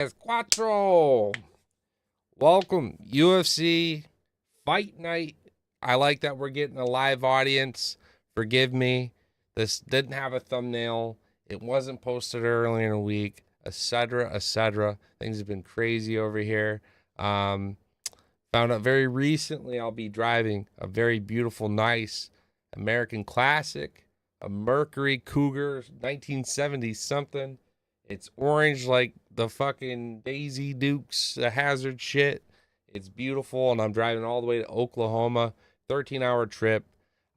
It's Quattro. Welcome, UFC Fight Night. I like that we're getting a live audience. Forgive me. This didn't have a thumbnail. It wasn't posted earlier in the week, etc., etc. Things have been crazy over here. Um, Found out very recently I'll be driving a very beautiful, nice American classic, a Mercury Cougar 1970 something. It's orange like the fucking Daisy Dukes, the Hazard shit. It's beautiful, and I'm driving all the way to Oklahoma, 13-hour trip.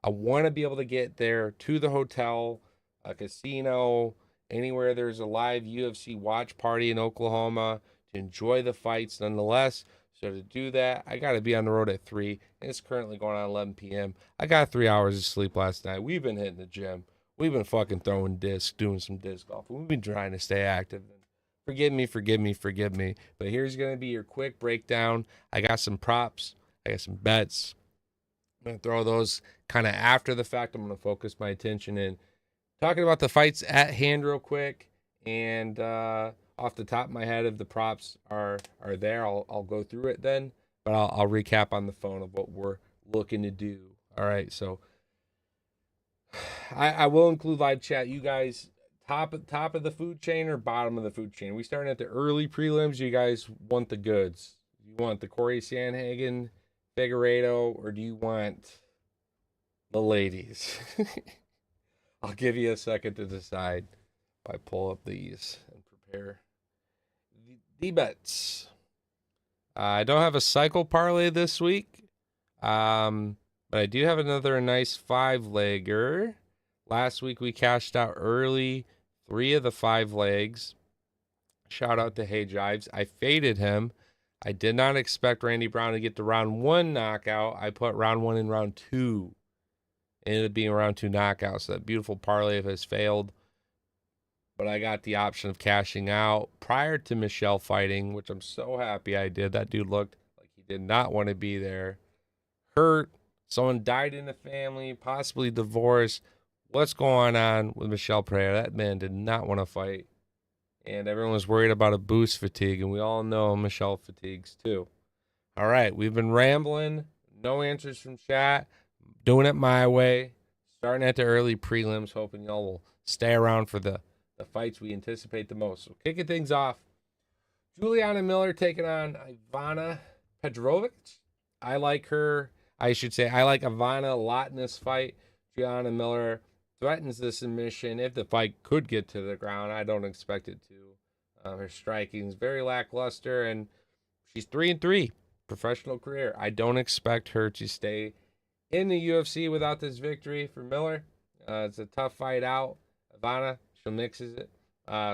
I want to be able to get there to the hotel, a casino, anywhere there's a live UFC watch party in Oklahoma to enjoy the fights nonetheless. So to do that, I got to be on the road at 3, and it's currently going on 11 p.m. I got 3 hours of sleep last night. We've been hitting the gym. We've been fucking throwing discs, doing some disc golf. We've been trying to stay active. Forgive me, forgive me, forgive me. But here's going to be your quick breakdown. I got some props. I got some bets. I'm going to throw those kind of after the fact. I'm going to focus my attention in talking about the fights at hand real quick. And off the top of my head, if the props are there, I'll go through it then. But I'll recap on the phone of what we're looking to do. All right, so I will include live chat. You guys, top of the food chain or bottom of the food chain? We starting at the early prelims. You guys want the goods? You want the Corey Sandhagen, Figueiredo, or do you want the ladies? I'll give you a second to decide. If I pull up these and prepare the bets. I don't have a cycle parlay this week. But I do have another nice 5-legger. Last week we cashed out early 3 of the 5 legs. Shout out to Hey Jives. I faded him. I did not expect Randy Brown to get to round 1 knockout. I put round 1 and round 2. It ended up being a round 2 knockout. So that beautiful parlay has failed. But I got the option of cashing out prior to Michelle fighting, which I'm so happy I did. That dude looked like he did not want to be there. Hurt. Someone died in the family, possibly divorced. What's going on with Michelle Pereira? That man did not want to fight. And everyone was worried about a boost fatigue. And we all know Michelle fatigues too. All right. We've been rambling. No answers from chat. Doing it my way. Starting at the early prelims. Hoping y'all will stay around for the fights we anticipate the most. So kicking things off. Juliana Miller taking on Ivana Petrovic. I like her. I should say I like Ivana a lot in this fight. Juliana Miller threatens the submission if the fight could get to the ground. I don't expect it to. Her striking is very lackluster, and she's 3-3 professional career. I don't expect her to stay in the UFC without this victory for Miller. It's a tough fight out. Ivana, she mixes it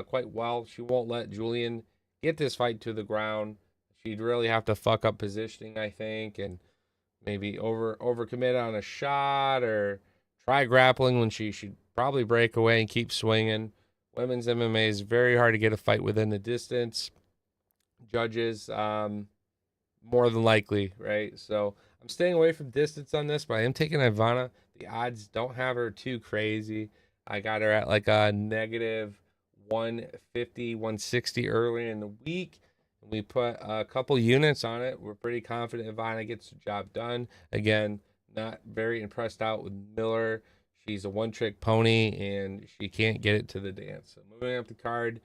quite well. She won't let Julian get this fight to the ground. She'd really have to fuck up positioning, I think, and maybe overcommit on a shot or try grappling when she should probably break away and keep swinging. Women's MMA is very hard to get a fight within the distance. Judges, more than likely, right? So I'm staying away from distance on this, but I am taking Ivana. The odds don't have her too crazy. I got her at like a negative 150, 160 earlier in the week. We put a couple units on it. We're pretty confident Ivana gets the job done. Again, not very impressed out with Miller. She's a one-trick pony, and she can't get it to the dance. So moving up the card,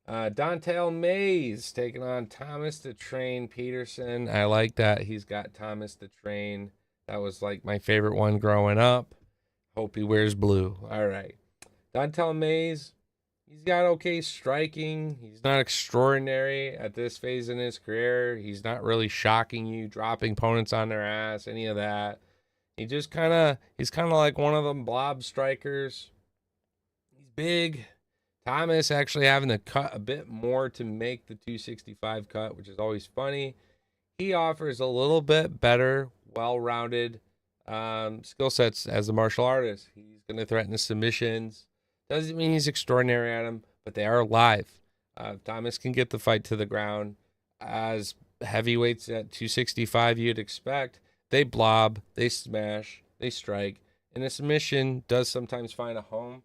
Dontel Mays taking on Thomas the Train Peterson. I like that he's got Thomas the Train. That was like my favorite one growing up. Hope he wears blue. All right. Dontel Mays, he's got okay striking. He's not extraordinary at this phase in his career. He's not really shocking you, dropping opponents on their ass, any of that. He's kind of like one of them blob strikers. He's big. Thomas actually having to cut a bit more to make the 265 cut, which is always funny. He offers a little bit better, well-rounded skill sets as a martial artist. He's going to threaten the submissions. Doesn't mean he's extraordinary at them, but they are live. Thomas can get the fight to the ground. As heavyweights at 265, you'd expect. They blob, they smash, they strike, and the submission does sometimes find a home.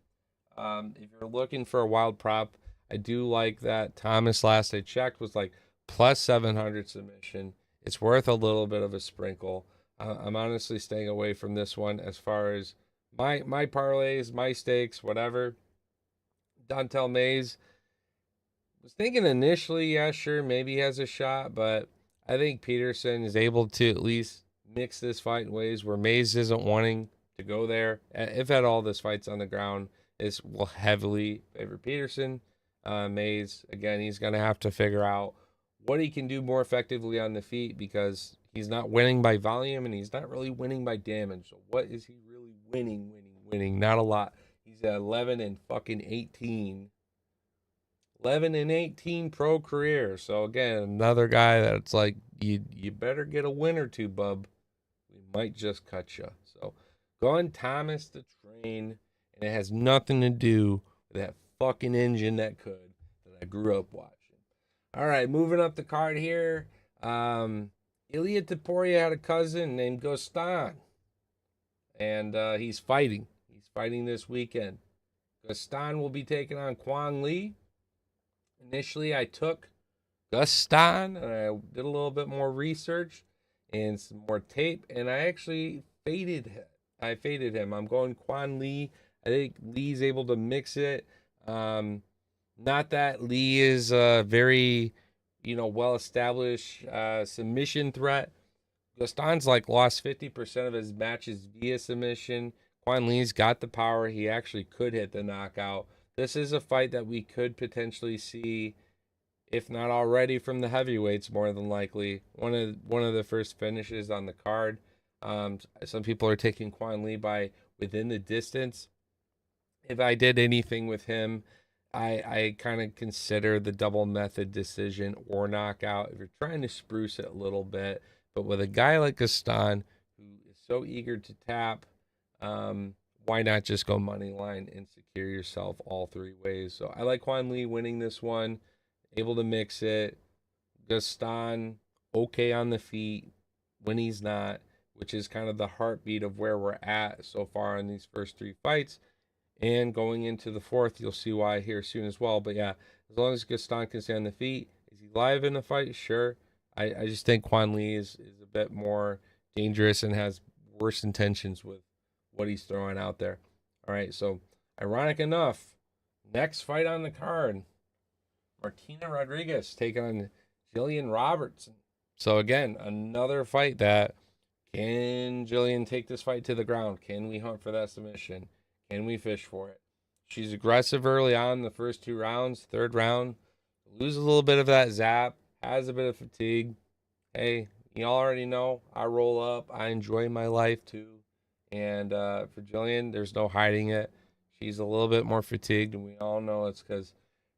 If you're looking for a wild prop, I do like that Thomas, last I checked, was like plus 700 submission. It's worth a little bit of a sprinkle. I'm honestly staying away from this one as far as my parlays, my stakes, whatever. Dontel Mays, was thinking initially, yeah, sure, maybe he has a shot, but I think Peterson is able to at least mix this fight in ways where Mays isn't wanting to go there. If at all this fight's on the ground, this will heavily favor Peterson. Mays, again, he's going to have to figure out what he can do more effectively on the feet because he's not winning by volume and he's not really winning by damage. So what is he really winning? Not a lot. He's at 11 and fucking 18. 11 and 18 pro career. So again, another guy that's like, you better get a win or two, bub. We might just cut you. So going Thomas the Train, and it has nothing to do with that fucking engine that I grew up watching. All right, moving up the card here. Ilya Taporia had a cousin named Gostan, and he's fighting. He's fighting this weekend. Gostan will be taking on Quan Lee. Initially, I took Gustan and I did a little bit more research and some more tape, and I actually faded him. I'm going Quan Lee. I think Lee's able to mix it. Not that Lee is a very, well-established submission threat. Gustan's like lost 50% of his matches via submission. Quan Lee's got the power. He actually could hit the knockout. This is a fight that we could potentially see, if not already, from the heavyweights, more than likely. One of the first finishes on the card. Some people are taking Quan Lee by within the distance. If I did anything with him, I kind of consider the double method decision or knockout if you're trying to spruce it a little bit. But with a guy like Gaston, who is so eager to tap, why not just go money line and secure yourself all three ways? So I like Quan Lee winning this one, able to mix it. Gaston, okay on the feet when he's not, which is kind of the heartbeat of where we're at so far in these first three fights. And going into the fourth, you'll see why here soon as well. But yeah, as long as Gaston can stay on the feet, is he live in the fight? Sure. I just think Quan Lee is a bit more dangerous and has worse intentions with what he's throwing out there. All right, so ironic enough, next fight on the card, Martina Rodriguez taking on Jillian Robertson. So again, another fight that, can Jillian take this fight to the ground? Can we hunt for that submission? Can we fish for it? She's aggressive early on the first two rounds. Third round, loses a little bit of that zap, has a bit of fatigue. Hey, you already know I roll up. I enjoy my life too. And for Jillian, there's no hiding it. She's a little bit more fatigued, and we all know it's because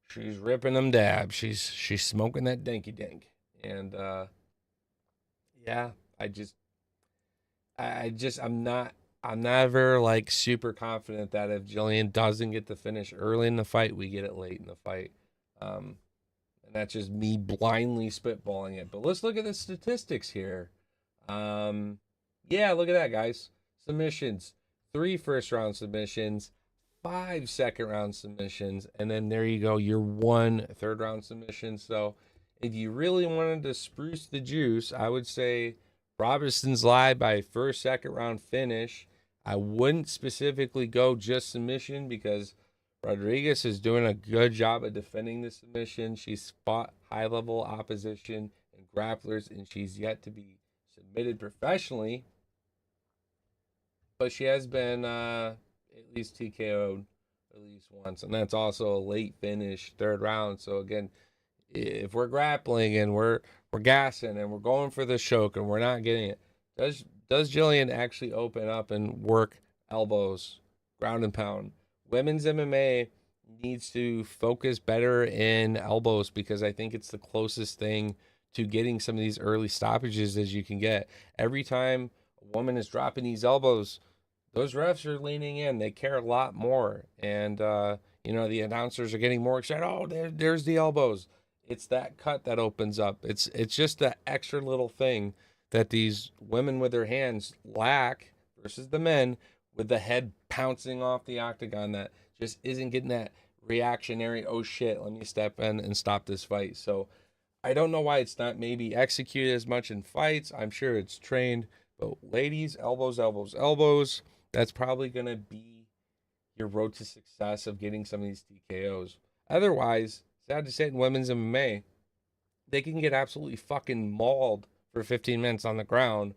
she's ripping them dabs. She's smoking that dinky dink. And yeah, I'm never like super confident that if Jillian doesn't get the finish early in the fight, we get it late in the fight. And that's just me blindly spitballing it. But let's look at the statistics here. Yeah, look at that, guys. Submissions, 3 first-round submissions, 5 second-round submissions, and then there you go, your 1 third-round submission. So if you really wanted to spruce the juice, I would say Robertson's live by first, second-round finish. I wouldn't specifically go just submission because Rodriguez is doing a good job of defending the submission. She's fought high-level opposition and grapplers, and she's yet to be submitted professionally. But she has been at least TKO'd at least once, and that's also a late finish, third round. So again, if we're grappling and we're gassing and we're going for the choke and we're not getting it, does Jillian actually open up and work elbows, ground and pound? Women's MMA needs to focus better in elbows because I think it's the closest thing to getting some of these early stoppages as you can get. Every time a woman is dropping these elbows, those refs are leaning in. They care a lot more. And, the announcers are getting more excited. Oh, there's the elbows. It's that cut that opens up. It's just the extra little thing that these women with their hands lack versus the men with the head pouncing off the octagon that just isn't getting that reactionary, oh shit, let me step in and stop this fight. So I don't know why it's not maybe executed as much in fights. I'm sure it's trained, but ladies, elbows, elbows, elbows. That's probably going to be your road to success of getting some of these TKOs. Otherwise, sad to say, in women's MMA, they can get absolutely fucking mauled for 15 minutes on the ground,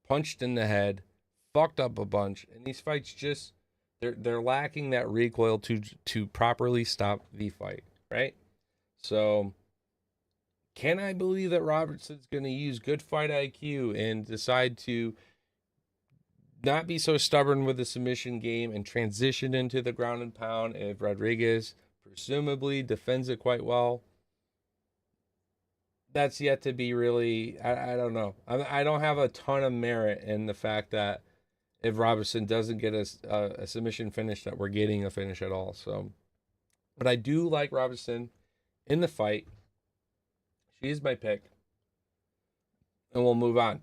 punched in the head, fucked up a bunch, and these fights just they're lacking that recoil to properly stop the fight, right? So, can I believe that Robertson's going to use good fight IQ and decide to not be so stubborn with the submission game and transition into the ground and pound if Rodriguez presumably defends it quite well? That's yet to be really. I don't know. I don't have a ton of merit in the fact that if Robertson doesn't get a submission finish, that we're getting a finish at all. So, but I do like Robertson in the fight. She's my pick, and we'll move on.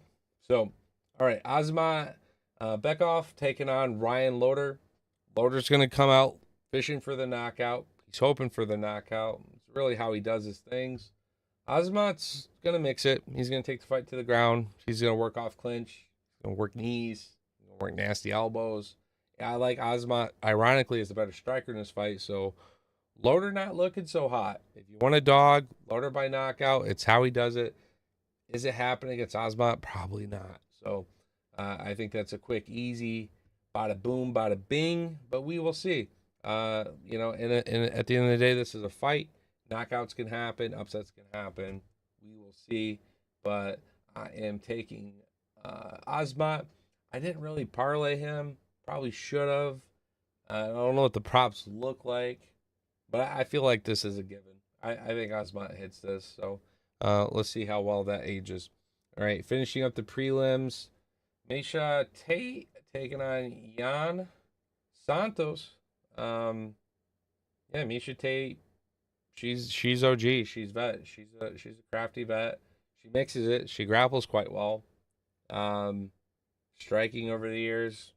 So, all right, Asma Bekov taking on Ryan Loder. Loder's going to come out fishing for the knockout. He's hoping for the knockout. It's really how he does his things. Asmat's going to mix it. He's going to take the fight to the ground. He's going to work off clinch. He's going to work knees. He's going to work nasty elbows. Yeah, I like Asmat, ironically, is the better striker in this fight. So, Loder not looking so hot. If you want a dog, Loder by knockout. It's how he does it. Is it happening against Asmat? Probably not. So, I think that's a quick, easy, bada boom, bada bing. But we will see. At the end of the day, this is a fight. Knockouts can happen, upsets can happen. We will see. But I am taking Asmat. I didn't really parlay him. Probably should have. I don't know what the props look like, but I feel like this is a given. I think Asmat hits this. So let's see how well that ages. All right, finishing up the prelims. Miesha Tate taking on Jan Santos. Miesha Tate. She's OG. She's vet. She's a crafty vet. She mixes it. She grapples quite well. Striking over the years.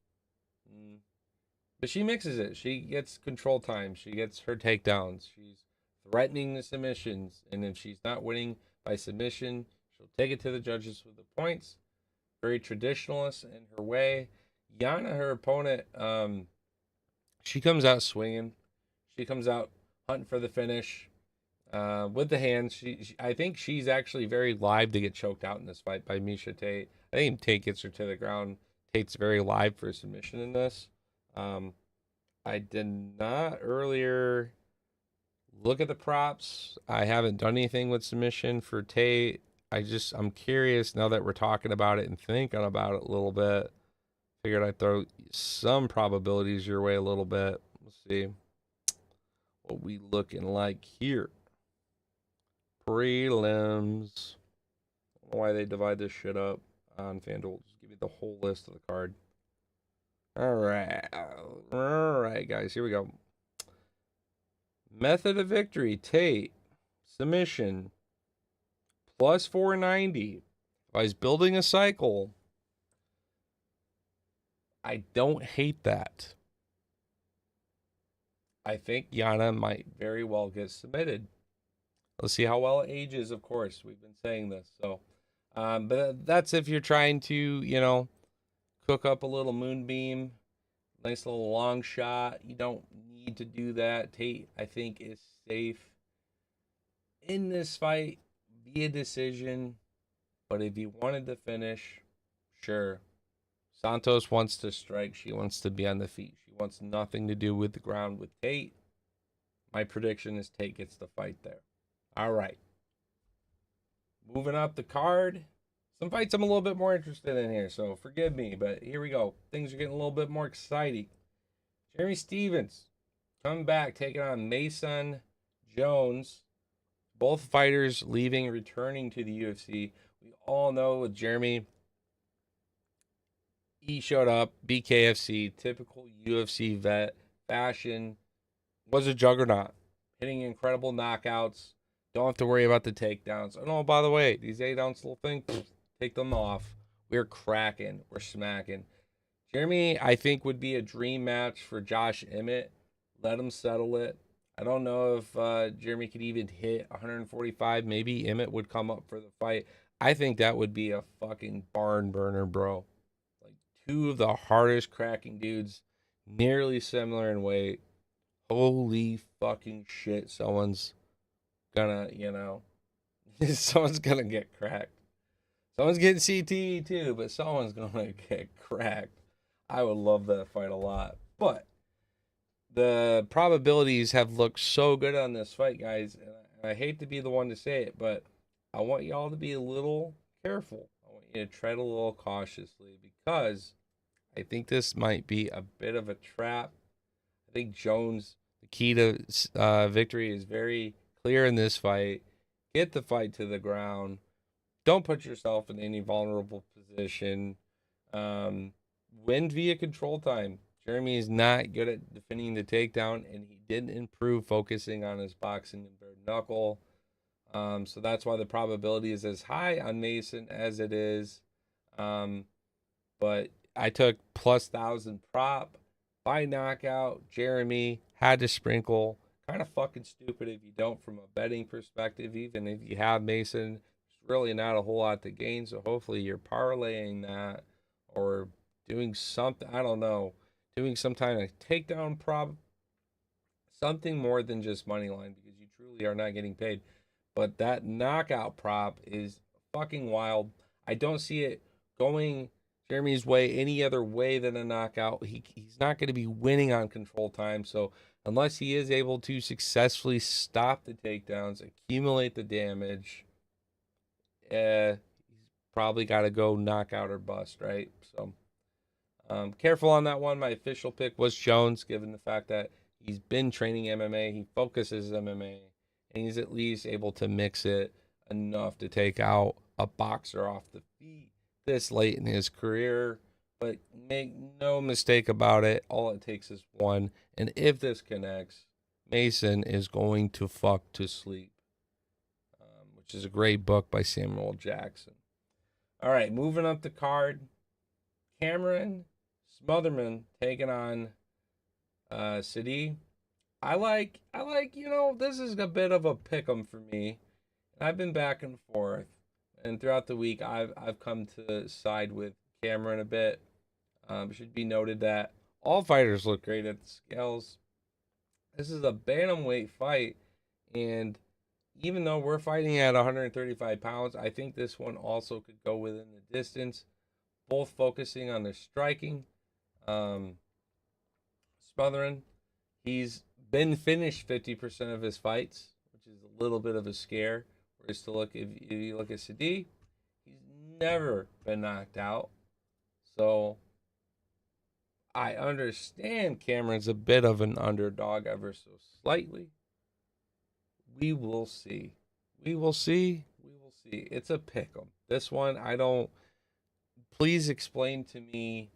But she mixes it. She gets control time. She gets her takedowns. She's threatening the submissions. And if she's not winning by submission, she'll take it to the judges with the points. Very traditionalist in her way. Yana, her opponent, she comes out swinging. She comes out hunting for the finish. With the hands, I think she's actually very live to get choked out in this fight by Miesha Tate. I think Tate gets her to the ground. Tate's very live for a submission in this. I did not earlier look at the props. I haven't done anything with submission for Tate. I'm curious now that we're talking about it and thinking about it a little bit. Figured I'd throw some probabilities your way a little bit. Let's see what we looking like here. Prelims. I don't know why they divide this shit up on FanDuel. Just give me the whole list of the card. All right, guys. Here we go. Method of victory: Tate submission plus 490. If I was building a cycle, I don't hate that. I think Yana might very well get submitted. Let's see how well it ages, of course. We've been saying this. So, but that's if you're trying to, cook up a little moonbeam, nice little long shot. You don't need to do that. Tate, I think, is safe in this fight. Be a decision. But if you wanted to finish, sure. Santos wants to strike. She wants to be on the feet. She wants nothing to do with the ground with Tate. My prediction is Tate gets the fight there. All right. Moving up the card. Some fights I'm a little bit more interested in here, so forgive me, but here we go. Things are getting a little bit more exciting. Jeremy Stevens coming back, taking on Mason Jones. Both fighters leaving, returning to the UFC. We all know with Jeremy, he showed up, BKFC, typical UFC vet fashion, was a juggernaut, hitting incredible knockouts. Don't have to worry about the takedowns. Oh, by the way, these 8-ounce little things, take them off. We're cracking. We're smacking. Jeremy, I think, would be a dream match for Josh Emmett. Let him settle it. I don't know if Jeremy could even hit 145. Maybe Emmett would come up for the fight. I think that would be a fucking barn burner, bro. Like two of the hardest cracking dudes, nearly similar in weight. Holy fucking shit. Someone's gonna, someone's gonna get cracked. Someone's getting CTE too, but someone's gonna get cracked. I would love that fight a lot. But the probabilities have looked so good on this fight, guys. And I hate to be the one to say it, but I want y'all to be a little careful. I want you to tread a little cautiously because I think this might be a bit of a trap. I think Jones, the key to victory is very clear in this fight. Get the fight to the ground. Don't put yourself in any vulnerable position. Win via control time. Jeremy is not good at defending the takedown, and he didn't improve focusing on his boxing and bare knuckle. So that's why the probability is as high on Mason as it is. But I took plus 1,000 prop by knockout. Jeremy had to sprinkle. Kind of fucking stupid if you don't from a betting perspective. Even if you have Mason, there's really not a whole lot to gain. So hopefully you're parlaying that or doing something. I don't know. Doing some kind of takedown prop. Something more than just money line because you truly are not getting paid. But that knockout prop is fucking wild. I don't see it going Jeremy's way any other way than a knockout. He's not going to be winning on control time. So unless he is able to successfully stop the takedowns, accumulate the damage, he's probably got to go knockout or bust, right? So careful on that one. My official pick was Jones, given the fact that he's been training MMA. He focuses MMA, and he's at least able to mix it enough to take out a boxer off the feet this late in his career. But make no mistake about it, all it takes is one. And if this connects, Mason is going to fuck to sleep, which is a great book by Samuel Jackson. All right, moving up the card, Cameron Smotherman taking on City. I like, this is a bit of a pick'em for me. I've been back and forth, and throughout the week, I've come to side with Cameron a bit. It should be noted that all fighters look great at the scales. This is a bantamweight fight, and even though we're fighting at 135 pounds, I think this one also could go within the distance. Both focusing on their striking. Smothering, he's been finished 50% of his fights, which is a little bit of a scare. Whereas if you look at Sadi, he's never been knocked out. So I understand Cameron's a bit of an underdog ever so slightly. We will see. We will see. We will see. It's a pick'em. This one, I don't. Please explain to me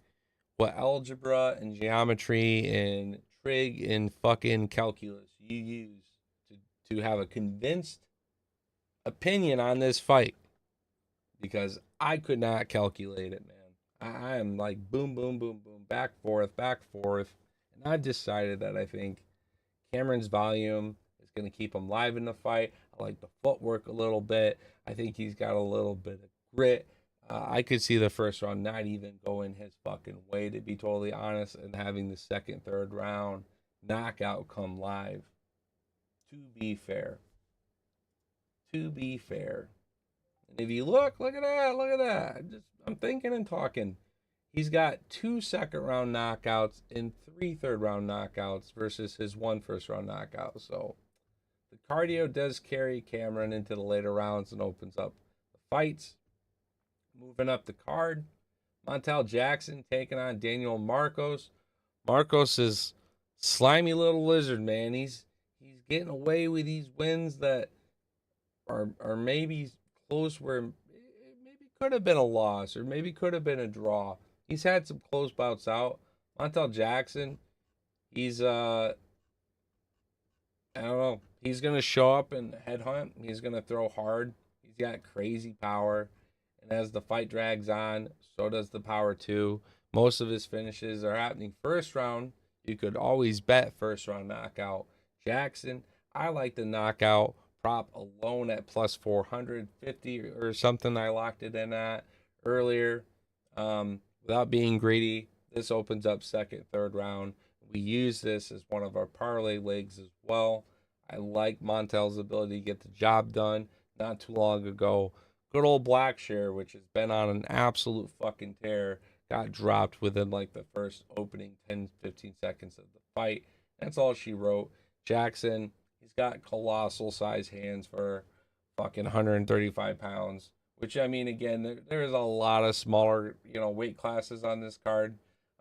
what algebra and geometry and trig and fucking calculus you use to have a convinced opinion on this fight, because I could not calculate it, man. I am like boom, boom, boom, boom, back, forth, and I decided that I think Cameron's volume is going to keep him live in the fight. I like the footwork a little bit. I think he's got a little bit of grit. I could see the first round not even going his fucking way, to be totally honest, and having the second, third round knockout come live. To be fair. And if you look at that. I'm thinking and talking. He's got 2 second round knockouts and 3 third round knockouts versus his 1 first round knockout. So the cardio does carry Cameron into the later rounds and opens up the fights. Moving up the card, Montel Jackson taking on Daniel Marcos. Marcos is slimy little lizard, man. He's getting away with these wins that are maybe close, where it maybe could have been a loss or maybe could have been a draw. He's had some close bouts out. Montel Jackson, he's I don't know. He's gonna show up and headhunt. He's gonna throw hard. He's got crazy power. And as the fight drags on, so does the power too. Most of his finishes are happening first round. You could always bet first round knockout. Jackson, I like the knockout prop alone at plus 450 or something. I locked it in at earlier. Without being greedy, this opens up second, third round. We use this as one of our parlay legs as well. I like Montel's ability to get the job done. Not too long ago, good old Blackshare, which has been on an absolute fucking tear, got dropped within like the first opening 10, 15 seconds of the fight. That's all she wrote. Jackson, he's got colossal size hands for fucking 135 pounds. Which, I mean, again, there's a lot of smaller, weight classes on this card,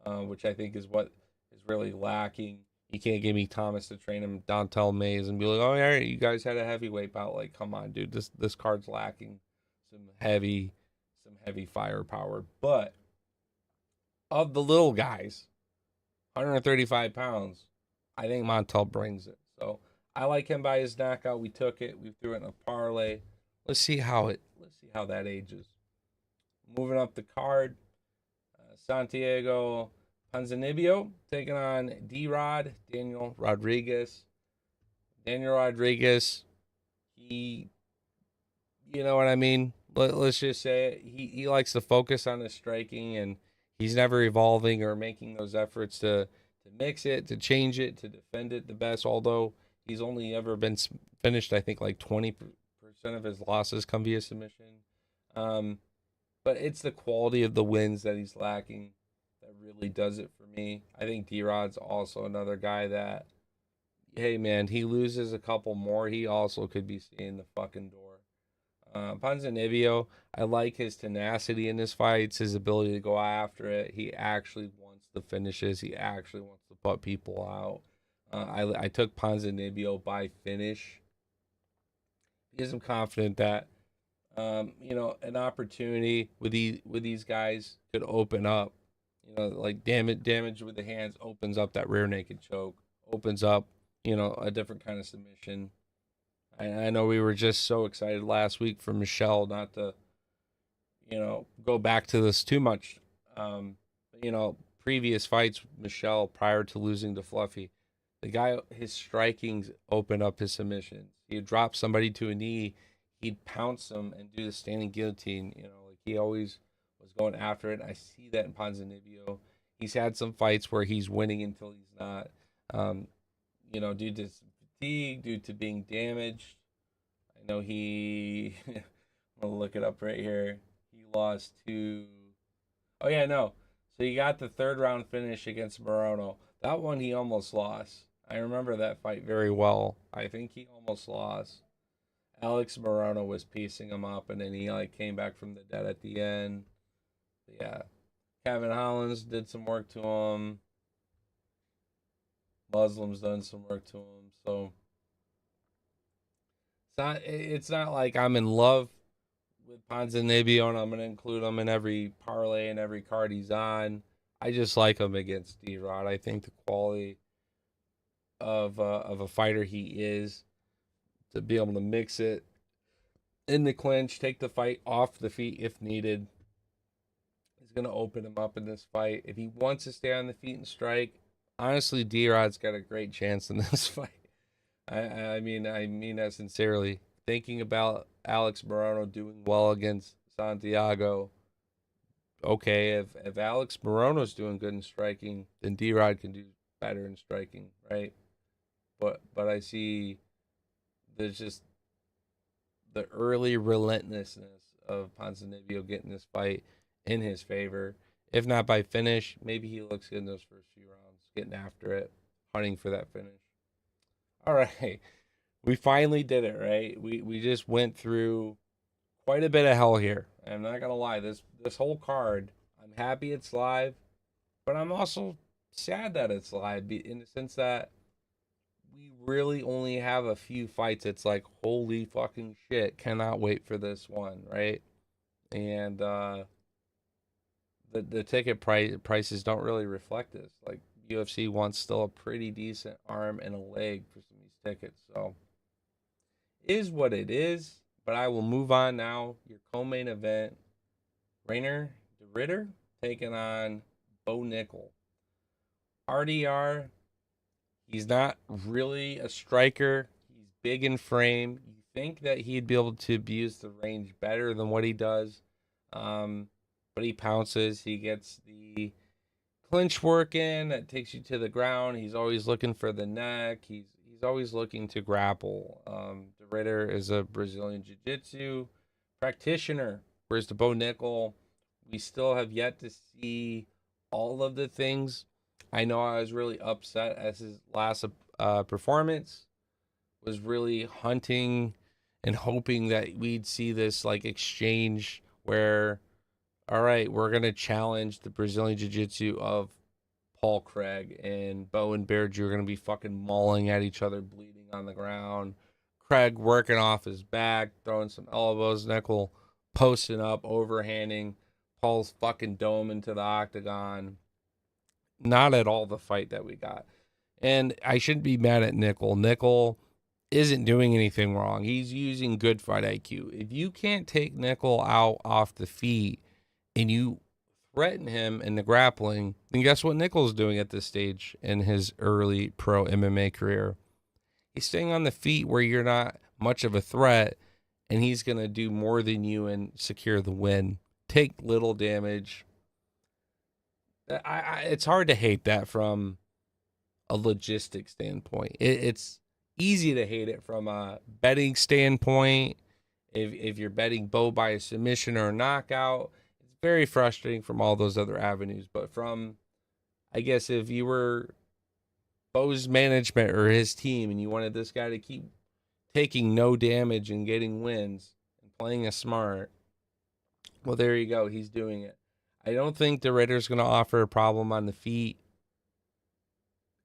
which I think is what is really lacking. You can't give me Thomas to train him, Dontel Mays, and be like, oh, yeah, you guys had a heavyweight bout. Like, come on, dude, this card's lacking some heavy firepower. But of the little guys, 135 pounds, I think Montel brings it. So I like him by his knockout. We took it. We threw it in a parlay. Let's see how that ages. Moving up the card, Santiago Ponzinibbio taking on D-Rod, Daniel Rodriguez. Daniel Rodriguez, he, you know what I mean? Let's just say it. He likes to focus on his striking, and he's never evolving or making those efforts to mix it, to change it, to defend it the best, although he's only ever been finished, I think, like 20% of his losses come via submission. But it's the quality of the wins that he's lacking that really does it for me. I think D-Rod's also another guy that, hey, man, he loses a couple more, he also could be seeing the fucking door. Ponzinibbio, I like his tenacity in his fights, his ability to go after it. He actually wants the finishes. He actually wants to put people out. I took Ponzinibbio by finish because I'm confident that an opportunity with these guys could open up. Like damage with the hands opens up that rear naked choke, opens up a different kind of submission. I know we were just so excited last week for Michelle, not to, go back to this too much. Previous fights, Michelle, prior to losing to Fluffy, the guy, his strikings opened up his submissions. He'd drop somebody to a knee, he'd pounce them and do the standing guillotine. Like he always was going after it. I see that in Ponzinibbio. He's had some fights where he's winning until he's not. Due to fatigue, due to being damaged. I know he. I'm gonna look it up right here. He lost to. Oh yeah, no. So he got the third round finish against Morono. That one he almost lost. I remember that fight very well. I think he almost lost. Alex Morono was piecing him up, and then he came back from the dead at the end. But yeah, Kevin Hollands did some work to him. Muslim's done some work to him. So it's not like I'm in love with Ponzinibbio and I'm going to include him in every parlay and every card he's on. I just like him against D-Rod. I think the quality of a fighter he is, to be able to mix it in the clinch, take the fight off the feet if needed, is going to open him up in this fight. If he wants to stay on the feet and strike, honestly, D-Rod's got a great chance in this fight. I mean that sincerely. Thinking about Alex Morono doing well against Santiago. Okay, if Alex Morono's doing good in striking, then D-Rod can do better in striking, right? But I see there's just the early relentlessness of Ponzinibbio getting this fight in his favor. If not by finish, maybe he looks good in those first few rounds, getting after it, hunting for that finish. All right, we finally did it, right? We just went through quite a bit of hell here. I'm not gonna lie, this whole card, I'm happy it's live, but I'm also sad that it's live in the sense that we really only have a few fights. It's like, holy fucking shit, cannot wait for this one, right? And the ticket prices don't really reflect this. Like UFC wants still a pretty decent arm and a leg for some of these tickets, so is what it is. But I will move on now. Your co-main event, Rainer de Ritter taking on Bo Nickel. RDR, He's not really a striker. He's big in frame. You think that he'd be able to abuse the range better than what he does. Um, but he pounces. He gets the clinch work in that takes you to the ground. He's always looking for the neck. He's always looking to grapple. De Ridder is a Brazilian Jiu-Jitsu practitioner, whereas the Bo Nickel, we still have yet to see all of the things. I know I was really upset as his last performance was really hunting and hoping that we'd see this like exchange where, all right, we're gonna challenge the Brazilian Jiu-Jitsu of Paul Craig, and Bo and Bear Jew are gonna be fucking mauling at each other, bleeding on the ground. Craig working off his back, throwing some elbows, Nickel posting up, overhanding Paul's fucking dome into the octagon. Not at all the fight that we got. And I shouldn't be mad at Nickel. Nickel isn't doing anything wrong. He's using good fight IQ. If you can't take Nickel out off the feet and you threaten him in the grappling, then guess what Nickel's doing at this stage in his early pro MMA career? He's staying on the feet where you're not much of a threat, and he's going to do more than you and secure the win. Take little damage. It's hard to hate that from a logistic standpoint. It's easy to hate it from a betting standpoint. If you're betting Bo by a submission or a knockout, it's very frustrating from all those other avenues. But from, I guess, if you were Bo's management or his team and you wanted this guy to keep taking no damage and getting wins and playing a smart, well, there you go. He's doing it. I don't think the Ridder's going to offer a problem on the feet.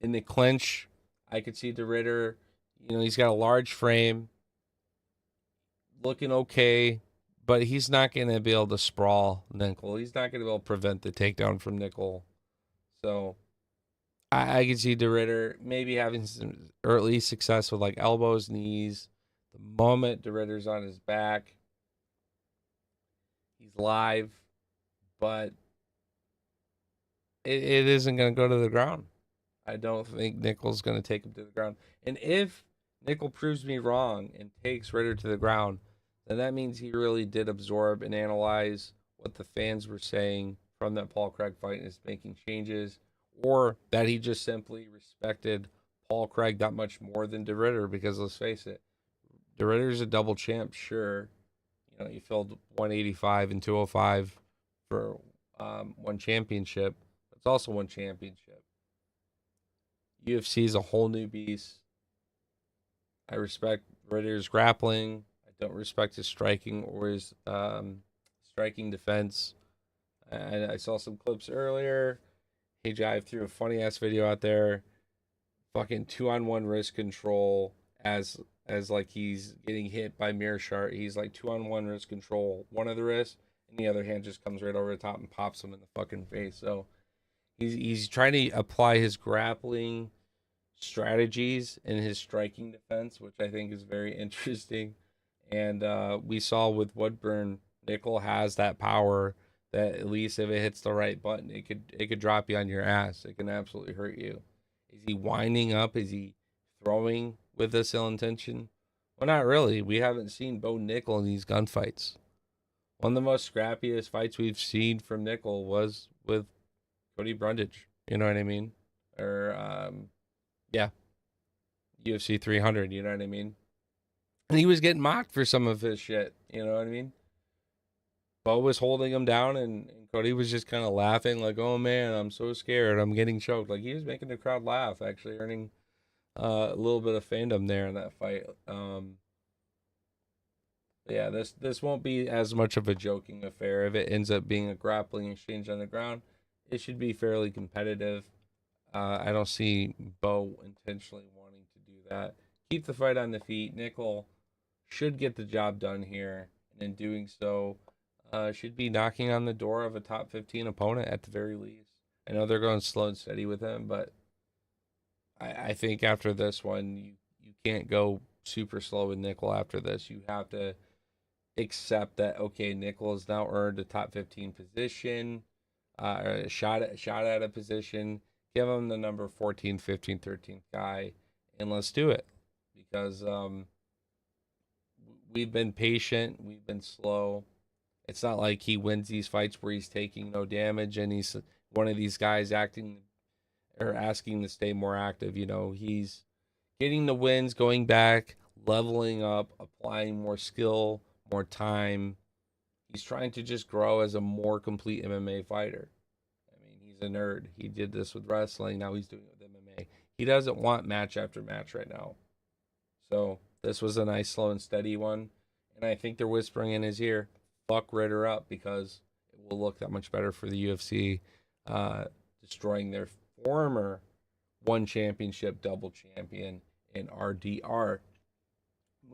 In the clinch, I could see the Ridder, he's got a large frame, looking okay, but he's not going to be able to sprawl Nickel. He's not going to be able to prevent the takedown from Nickel. So I can see the Ridder maybe having some early success with like elbows, knees. The moment the Ridder's on his back, he's live, but it isn't going to go to the ground. I don't think Nickel's going to take him to the ground. And if Nickel proves me wrong and takes Ridder to the ground, then that means he really did absorb and analyze what the fans were saying from that Paul Craig fight and is making changes, or that he just simply respected Paul Craig that much more than De Ridder, because let's face it, De Ridder's a double champ, sure. He filled 185 and 205 for one championship. It's also one championship. UFC is a whole new beast. I respect Ridder's grappling. I don't respect his striking or his striking defense. And I saw some clips earlier. Hey Jive threw a funny ass video out there. Fucking 2-on-1 wrist control as like he's getting hit by Mearshart. He's like 2-on-1 wrist control, one of the wrists, and the other hand just comes right over the top and pops him in the fucking face. So he's trying to apply his grappling strategies in his striking defense, which I think is very interesting. And we saw with Woodburn, Nickel has that power that at least if it hits the right button, it could drop you on your ass. It can absolutely hurt you. Is he winding up? Is he throwing with this ill intention? Well, not really. We haven't seen Bo Nickel in these gunfights. One of the most scrappiest fights we've seen from Nickel was with Cody Brundage. You know what I mean? Or yeah, UFC 300. You know what I mean? And he was getting mocked for some of his shit. You know what I mean? Bo was holding him down, and Cody was just kind of laughing, like, "Oh man, I'm so scared. I'm getting choked." Like he was making the crowd laugh, actually earning a little bit of fandom there in that fight. Yeah, this won't be as much of a joking affair. If it ends up being a grappling exchange on the ground, it should be fairly competitive. I don't see Bo intentionally wanting to do that. Keep the fight on the feet. Nickel should get the job done here, and in doing so, should be knocking on the door of a top 15 opponent at the very least. I know they're going slow and steady with him, but I think after this one, you can't go super slow with Nickel after this. You have to accept that, okay, Nickel has now earned a top 15 position, shot at a position. Give him the number 14, 15, 13th guy, and let's do it. Because we've been patient, we've been slow. It's not like he wins these fights where he's taking no damage and he's one of these guys acting or asking to stay more active. He's getting the wins, going back, leveling up, applying more skill, more time. He's trying to just grow as a more complete MMA fighter. I mean, he's a nerd. He did this with wrestling. Now he's doing it with MMA. He doesn't want match after match right now. So this was a nice, slow and steady one. And I think they're whispering in his ear, fuck Ritter up, because it will look that much better for the UFC, destroying their former one championship double champion in RDR.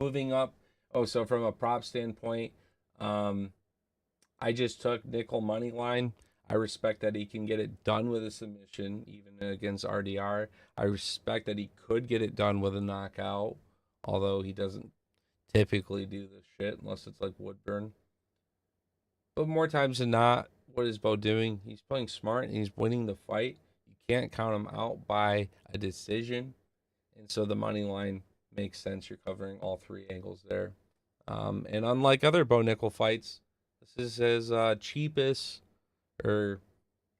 Moving up. Oh, so from a prop standpoint, I just took nickel money line. I respect that he can get it done with a submission, even against RDR. I respect that he could get it done with a knockout, although he doesn't typically do this shit unless it's like Woodburn. But more times than not, what is Bo doing? He's playing smart and he's winning the fight. You can't count him out by a decision. And so the money line makes sense. You're covering all three angles there. And unlike other Bo Nickel fights, this is his cheapest, or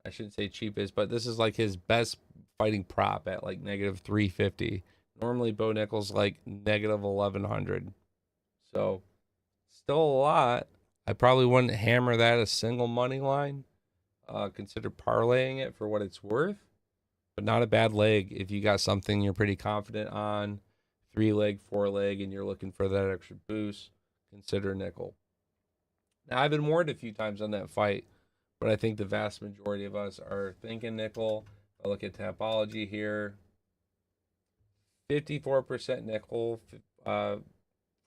I shouldn't say cheapest, but this is like his best fighting prop at like negative 350. Normally Bo Nickel's like negative 1100. So still a lot. I probably wouldn't hammer that a single money line. Consider parlaying it for what it's worth, but not a bad leg if you got something you're pretty confident on, 3-leg, 4-leg, and you're looking for that extra boost. Consider nickel. Now I've been warned a few times on that fight, but I think the vast majority of us are thinking nickel. I look at Tapology here, 54% nickel, 46%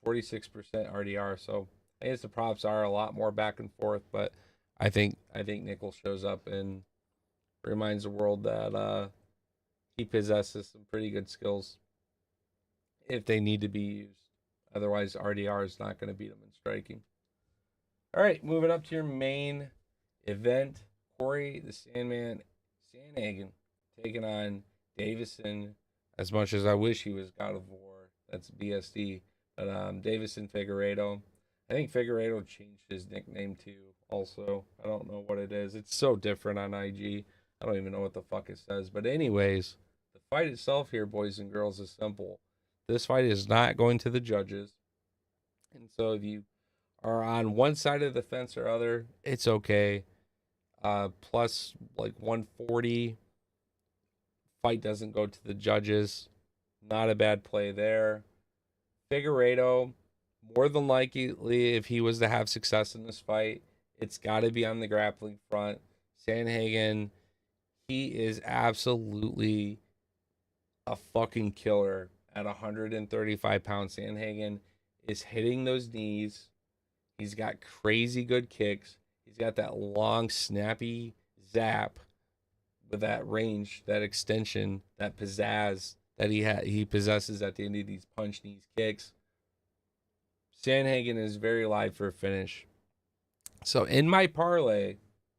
RDR. So I guess the props are a lot more back and forth, but I think nickel shows up and reminds the world that he possesses some pretty good skills if they need to be used. Otherwise, RDR is not going to beat him in striking. All right, moving up to your main event. Corey the Sandman Sandhagen taking on Davison. As much as I wish he was God of War, that's BSD. But Davison Figueiredo. I think Figueiredo changed his nickname too. Also, I don't know what it is. It's so different on IG. I don't even know what the fuck it says. But anyways, the fight itself here, boys and girls, is simple. This fight is not going to the judges. And so if you are on one side of the fence or other, it's okay. Plus like 140. Fight doesn't go to the judges. Not a bad play there. Figueiredo, more than likely, if he was to have success in this fight, it's got to be on the grappling front. Sandhagen, he is absolutely a fucking killer at 135 pounds. Sandhagen is hitting those knees. He's got crazy good kicks. He's got that long, snappy zap with that range, that extension, that pizzazz that he possesses at the end of these punch knees kicks. Sandhagen is very live for a finish. So in my parlay,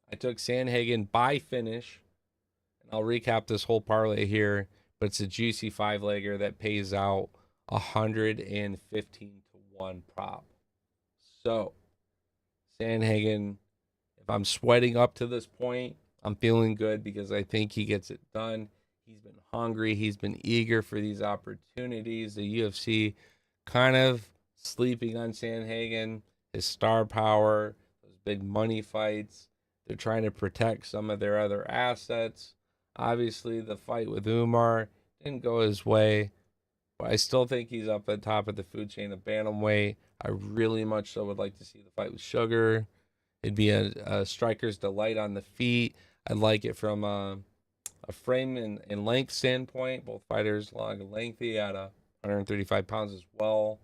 I took Sandhagen by finish. And I'll recap this whole parlay here, but it's a juicy 5-legger that pays out 115 to 1 prop. So Sandhagen, if I'm sweating up to this point, I'm feeling good because I think he gets it done. He's been hungry. He's been eager for these opportunities. The UFC kind of sleeping on Sandhagen, his star power, those big money fights. They're trying to protect some of their other assets. Obviously, the fight with Umar didn't go his way, but I still think he's up at the top of the food chain of bantamweight. I really much so would like to see the fight with Sugar. It'd be a striker's delight on the feet. I'd like it from a frame and length standpoint. Both fighters long and lengthy at 135 pounds as well.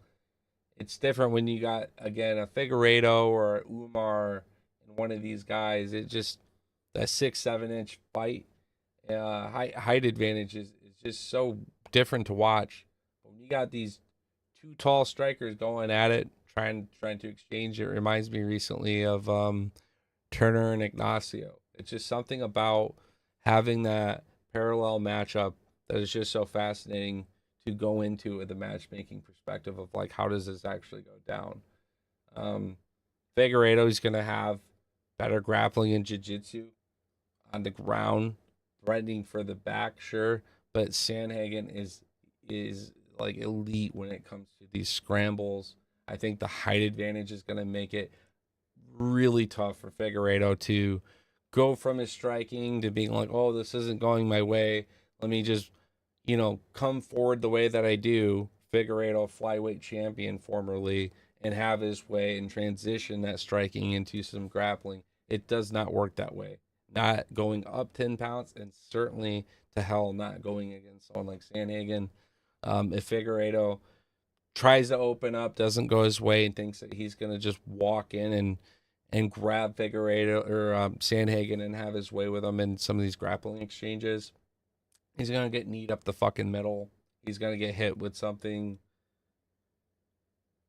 It's different when you got, again, a Figueiredo or a Umar and one of these guys. It just, that 6-7 inch fight, height advantage is just so different to watch. When you got these two tall strikers going at it, trying to exchange, it reminds me recently of Turner and Ignacio. It's just something about having that parallel matchup that is just so fascinating to go into with the matchmaking perspective of like, how does this actually go down? Figueiredo is going to have better grappling and jiu-jitsu on the ground, threatening for the back, sure, but Sandhagen is like elite when it comes to these scrambles. I think the height advantage is going to make it really tough for Figueiredo to go from his striking to being like, oh, this isn't going my way. Let me just, come forward the way that I do. Figueiredo, flyweight champion formerly, and have his way and transition that striking into some grappling. It does not work that way. Not going up 10 pounds, and certainly to hell not going against someone like Sandhagen. If Figueiredo tries to open up, doesn't go his way, and thinks that he's going to just walk in and grab Figueiredo or Sandhagen and have his way with him in some of these grappling exchanges, he's going to get kneed up the fucking middle. He's going to get hit with something.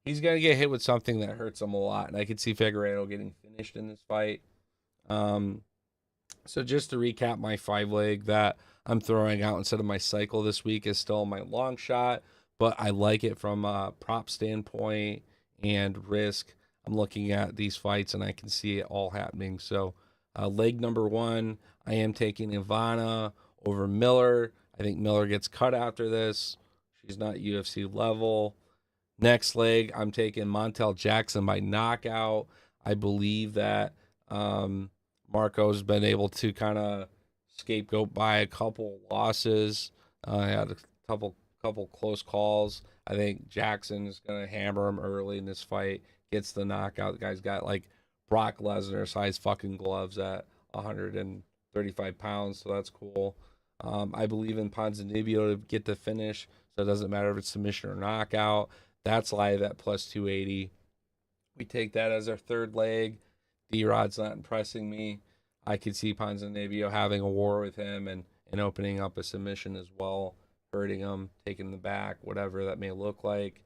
He's going to get hit with something that hurts him a lot. And I could see Figueiredo getting finished in this fight. So just to recap, my 5-leg that I'm throwing out instead of my cycle this week is still my long shot, but I like it from a prop standpoint and risk. I'm looking at these fights and I can see it all happening. So leg number 1, I am taking Ivana over Miller. I think Miller gets cut after this. She's not UFC level. Next leg, I'm taking Montel Jackson by knockout. I believe that Marco's been able to kind of scapegoat by a couple losses. Had a couple close calls. I think Jackson is going to hammer him early in this fight. Gets the knockout. The guy's got like Brock Lesnar size fucking gloves at 135 pounds, so that's cool. I believe in Ponzinibbio to get the finish, so it doesn't matter if it's submission or knockout. That's live at plus 280. We take that as our third leg. D-Rod's not impressing me. I could see Ponzinibbio having a war with him and opening up a submission as well, hurting him, taking the back, whatever that may look like.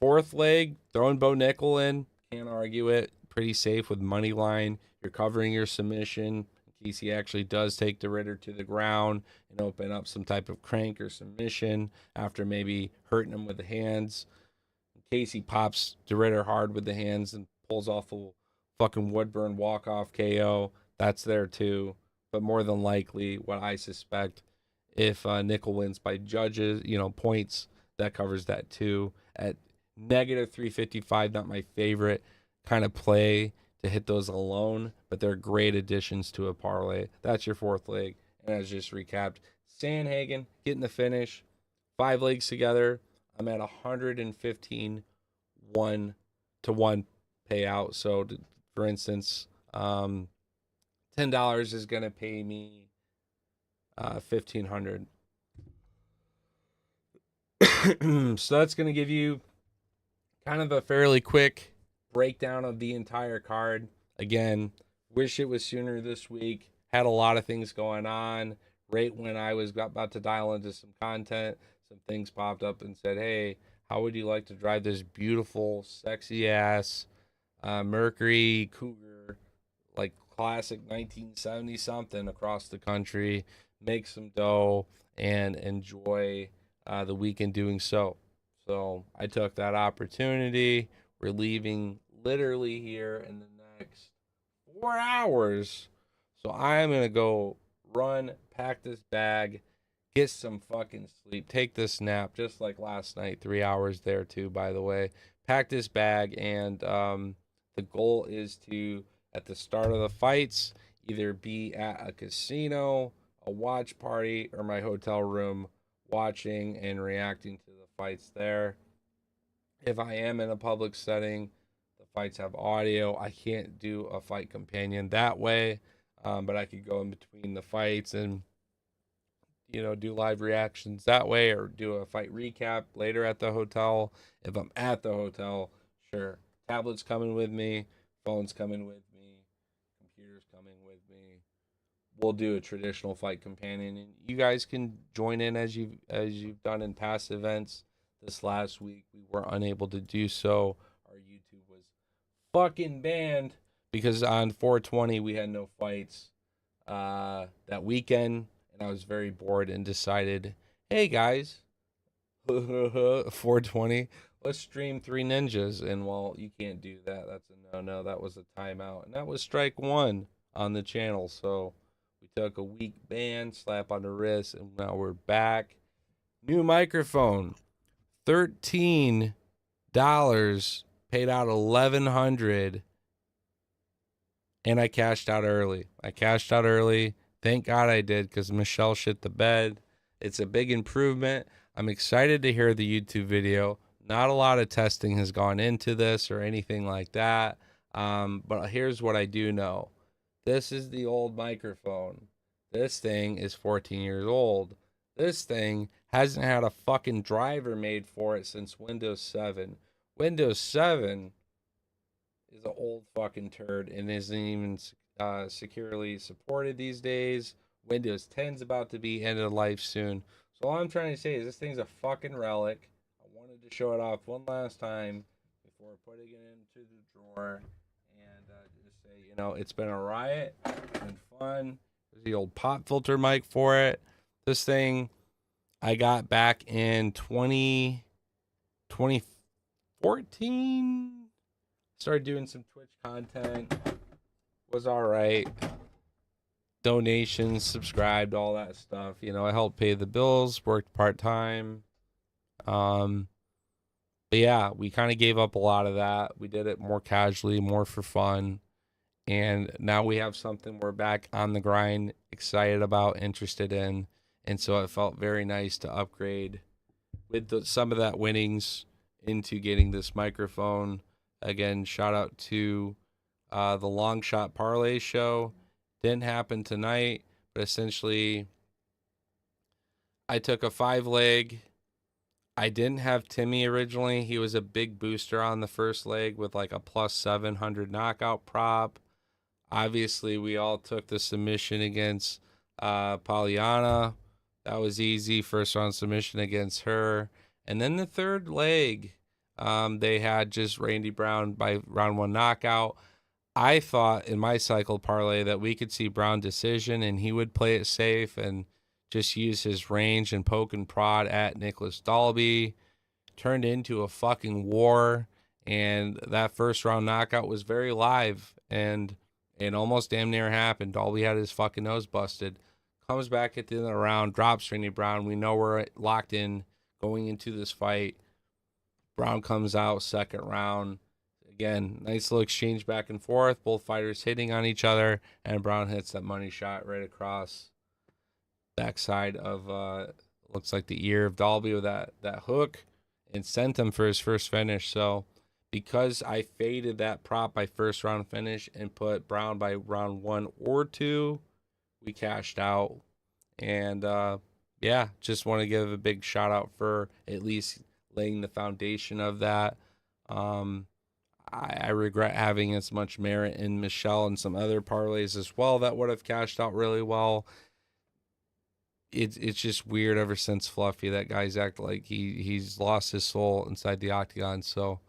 Fourth leg, throwing Bo Nickel in. Can't argue it. Pretty safe with money line. You're covering your submission in case he actually does take the Ritter to the ground and open up some type of crank or submission after maybe hurting him with the hands. In case he pops the Ritter hard with the hands and pulls off a fucking Woodburn walk-off KO, that's there too. But more than likely, what I suspect, if Nickel wins by judges, points, that covers that too. At negative 355, not my favorite kind of play to hit those alone, but they're great additions to a parlay. That's your fourth leg. And as just recapped, Sandhagen getting the finish, 5 legs together. I'm at 115 1-to-1 payout. So, for instance, $10 is going to pay me $1,500. So that's going to give you kind of a fairly quick breakdown of the entire card. Again, wish it was sooner this week. Had a lot of things going on. Right when I was about to dial into some content, some things popped up and said, hey, how would you like to drive this beautiful, sexy ass Mercury Cougar, like classic 1970 something, across the country, make some dough, and enjoy the weekend doing so. So I took that opportunity. We're leaving literally here in the next 4 hours. So I'm going to go run, pack this bag, get some fucking sleep, take this nap, just like last night, 3 hours there too, by the way. Pack this bag, and the goal is to, at the start of the fights, either be at a casino, a watch party, or my hotel room watching and reacting to the fights there. If I am in a public setting, the fights have audio. I can't do a fight companion that way, but I could go in between the fights and do live reactions that way, or do a fight recap later at the hotel. If I'm at the hotel, sure, tablet's coming with me, phone's coming with me, computer's coming with me. We'll do a traditional fight companion, and you guys can join in as you've done in past events. This last week we were unable to do so. Our YouTube was fucking banned because on 420 we had no fights. that weekend, and I was very bored and decided, hey guys, 420, let's stream Three Ninjas. And well, you can't do that. That's a no. That was a timeout, and that was strike one on the channel. So we took a week ban, slap on the wrist, and now we're back. New microphone, $13, paid out $1,100, and I cashed out early. Thank God I did, because Michelle shit the bed. It's a big improvement. I'm excited to hear the YouTube video. Not a lot of testing has gone into this or anything like that. But here's what I do know. This is the old microphone. This thing is 14 years old. This thing hasn't had a fucking driver made for it since Windows 7. Windows 7 is an old fucking turd and isn't even securely supported these days. Windows 10's about to be end of life soon. So all I'm trying to say is this thing's a fucking relic. I wanted to show it off one last time before putting it into the drawer, and just say, you know, it's been a riot. It's been fun. There's the old pop filter mic for it. This thing I got back in 2014. Started doing some Twitch content. Was all right. Donations, subscribed, all that stuff. You know, I helped pay the bills, worked part-time. But yeah, we kind of gave up a lot of that. We did it more casually, more for fun. And now we have something we're back on the grind, excited about, interested in. And so it felt very nice to upgrade with some of that winnings into getting this microphone. Again, shout out to the Long Shot Parlay show. Didn't happen tonight, but essentially I took a 5-leg. I didn't have Timmy originally. He was a big booster on the first leg with like a plus 700 knockout prop. Obviously, we all took the submission against Pollyanna. That was easy. First round submission against her. And then the third leg, they had just Randy Brown by round 1 knockout. I thought in my cycle parlay that we could see Brown decision and he would play it safe and just use his range and poke and prod at Nicholas Dalby. Turned into a fucking war, and that first round knockout was very live, and it almost damn near happened. Dalby had his fucking nose busted. Comes back at the end of the round, drops Randy Brown. We know we're locked in going into this fight. Brown comes out second round. Again, nice little exchange back and forth. Both fighters hitting on each other, and Brown hits that money shot right across backside of looks like the ear of Dalby with that hook, and sent him for his first finish. So because I faded that prop by first round finish and put Brown by round 1 or 2, we cashed out. And yeah, just want to give a big shout out for at least laying the foundation of that. I regret having as much merit in Michelle and some other parlays as well that would have cashed out really well. It's just weird ever since Fluffy. That guy's act like he's lost his soul inside the octagon. So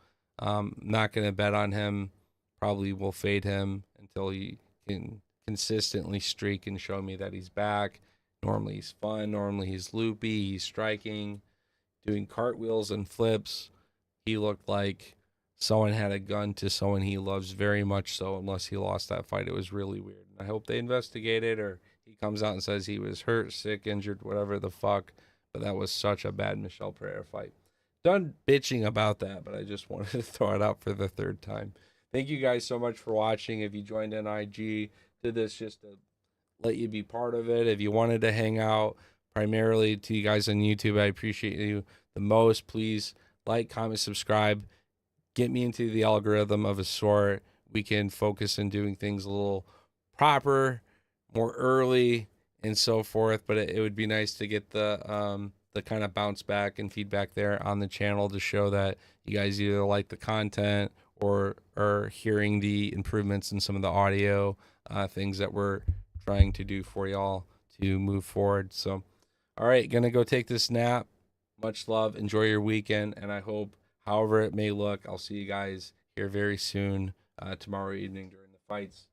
not going to bet on him. Probably will fade him until he can consistently streak and show me that he's back. Normally he's fun. Normally he's loopy. He's striking, doing cartwheels and flips. He looked like someone had a gun to someone he loves very much so, unless he lost that fight. It was really weird. I hope they investigate it, or he comes out and says he was hurt, sick, injured, whatever the fuck. But that was such a bad Michelle Pereira fight. Done bitching about that, but I just wanted to throw it out for the third time. Thank you guys so much for watching. If you joined in IG, did this just to let you be part of it. If you wanted to hang out, primarily to you guys on YouTube, I appreciate you the most. Please like, comment, subscribe. Get me into the algorithm of a sort. We can focus on doing things a little proper, more early, and so forth. But it would be nice to get the kind of bounce back and feedback there on the channel to show that you guys either like the content or are hearing the improvements in some of the audio things that we're trying to do for y'all to move forward. So, all right, gonna go take this nap. Much love. Enjoy your weekend, and I hope, however it may look, I'll see you guys here very soon tomorrow evening during the fights.